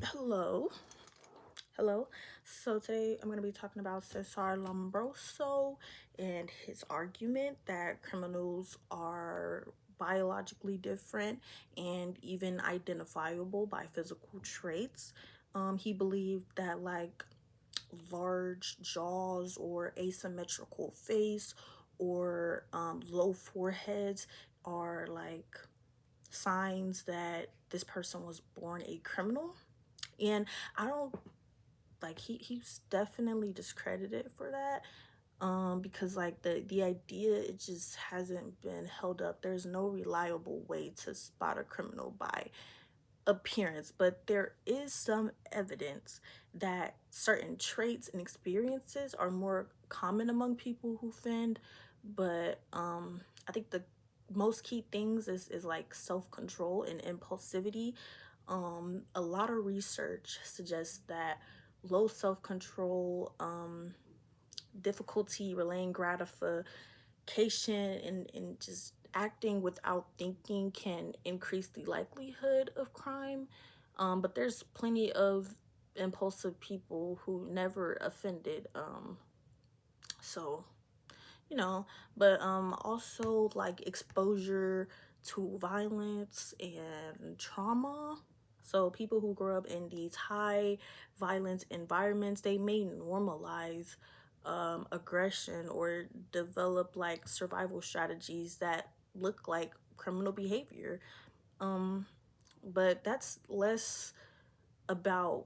Hello. Hello. So today I'm going to be talking about Cesar Lombroso and his argument that criminals are biologically different and even identifiable by physical traits. He believed that like large jaws or asymmetrical face or low foreheads are like signs that this person was born a criminal. And I don't like he's definitely discredited for that, because like the idea, it just hasn't been held up. There's no reliable way to spot a criminal by appearance, but there is some evidence that certain traits and experiences are more common among people who offend. But I think the most key things is like self-control and impulsivity. A lot of research suggests that low self-control, difficulty relaying gratification, and just acting without thinking can increase the likelihood of crime. But there's plenty of impulsive people who never offended. So you know, but also like exposure to violence and trauma. So people who grow up in these high violence environments, they may normalize aggression or develop like survival strategies that look like criminal behavior. um but that's less about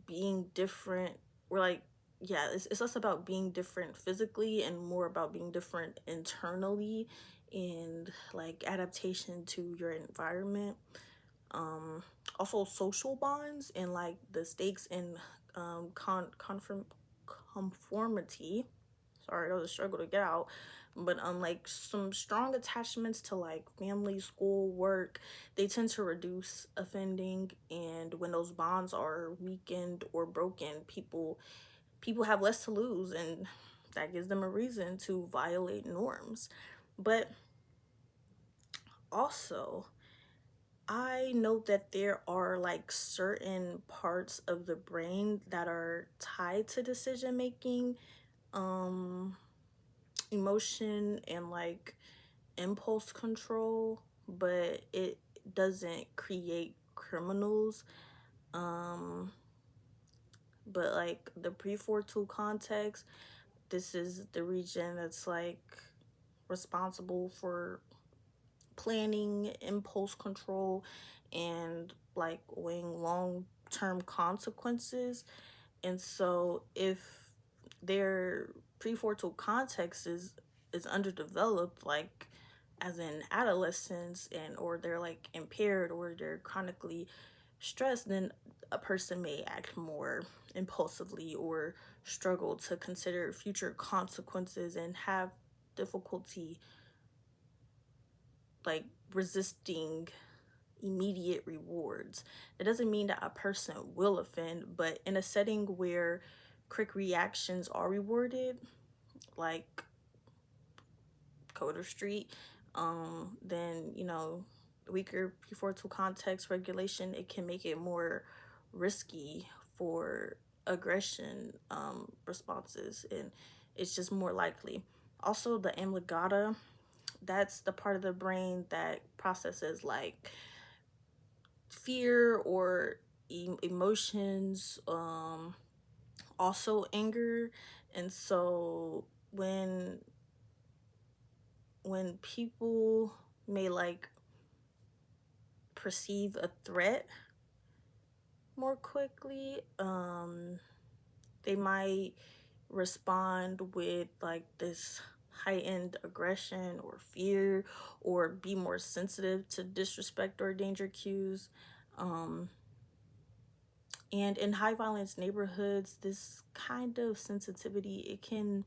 being different, or like, yeah, it's less about being different physically and more about being different internally, and like adaptation to your environment. um Also social bonds and like the stakes in conformity. Sorry, that was a struggle to get out. But like some strong attachments to like family, school, work, they tend to reduce offending. And when those bonds are weakened or broken, people have less to lose, and that gives them a reason to violate norms. But also, I know that there are like certain parts of the brain that are tied to decision making, um emotion, and like impulse control, but it doesn't create criminals. Um, but like the prefrontal cortex, this is the region that's like responsible for planning, impulse control, and like weighing long term consequences. And so if their prefrontal cortex is underdeveloped, like as in adolescence, and or they're like impaired or they're chronically stressed, then a person may act more impulsively or struggle to consider future consequences and have difficulty like resisting immediate rewards. It doesn't mean that a person will offend, but in a setting where quick reactions are rewarded, like Coder Street, then weaker prefrontal context regulation, it can make it more risky for aggression responses, and it's just more likely. Also, the amygdala, that's the part of the brain that processes like fear or emotions, also anger. And so when people may like perceive a threat more quickly, they might respond with like this heightened aggression or fear, or be more sensitive to disrespect or danger cues. um And in high violence neighborhoods, this kind of sensitivity, it can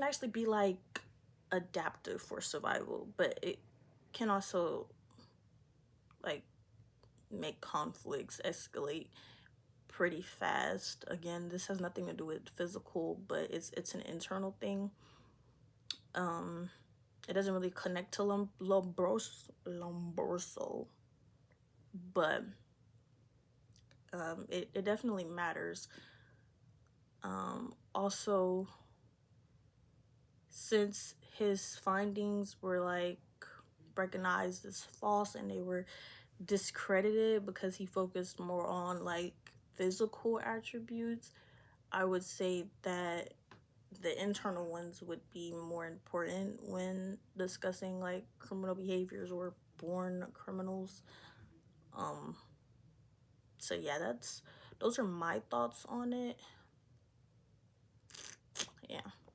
actually be like adaptive for survival, but it can also like make conflicts escalate pretty fast. Again, this has nothing to do with physical, but it's an internal thing. Um it doesn't really connect to Lombroso, but it definitely matters. Also, since his findings were like recognized as false and they were discredited because he focused more on like physical attributes, I would say that the internal ones would be more important when discussing like criminal behaviors or born criminals. Um, so yeah, those are my thoughts on it. Yeah.